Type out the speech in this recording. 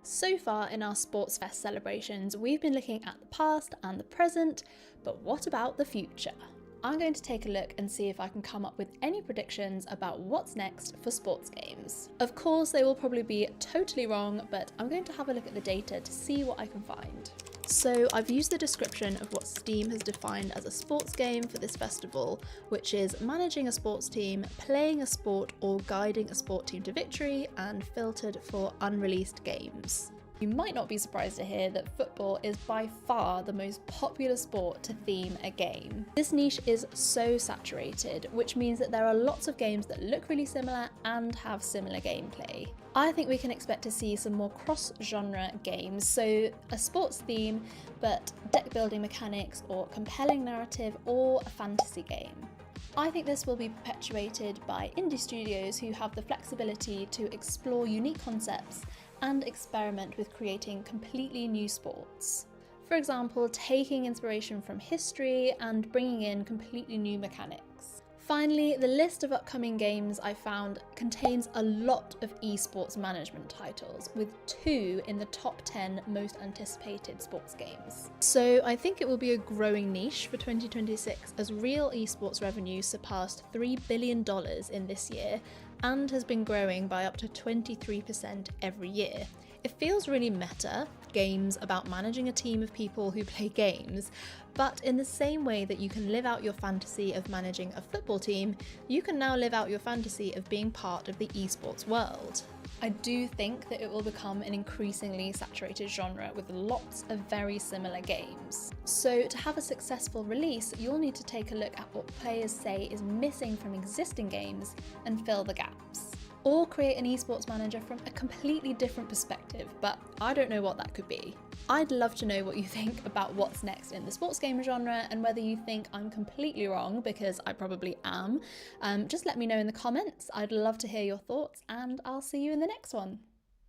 So far in our Sports Fest celebrations, we've been looking at the past and the present, but what about the future? I'm going to take a look and see if I can come up with any predictions about what's next for sports games. Of course, they will probably be totally wrong, but I'm going to have a look at the data to see what I can find. So I've used the description of what Steam has defined as a sports game for this festival, which is managing a sports team, playing a sport, or guiding a sport team to victory, and filtered for unreleased games. You might not be surprised to hear that football is by far the most popular sport to theme a game. This niche is so saturated, which means that there are lots of games that look really similar and have similar gameplay. I think we can expect to see some more cross-genre games, so a sports theme, but deck building mechanics or compelling narrative or a fantasy game. I think this will be perpetuated by indie studios who have the flexibility to explore unique concepts and experiment with creating completely new sports. For example, taking inspiration from history and bringing in completely new mechanics. Finally, the list of upcoming games I found contains a lot of esports management titles, with 2 in the top 10 most anticipated sports games. So I think it will be a growing niche for 2026 as real esports revenue surpassed $3 billion in this year and has been growing by up to 23% every year. It feels really meta, games about managing a team of people who play games, but in the same way that you can live out your fantasy of managing a football team, you can now live out your fantasy of being part of the esports world. I do think that it will become an increasingly saturated genre with lots of very similar games. So to have a successful release, you'll need to take a look at what players say is missing from existing games and fill the gaps. Or create an esports manager from a completely different perspective, but I don't know what that could be. I'd love to know what you think about what's next in the sports game genre and whether you think I'm completely wrong, because I probably am. Just let me know in the comments. I'd love to hear your thoughts, and I'll see you in the next one.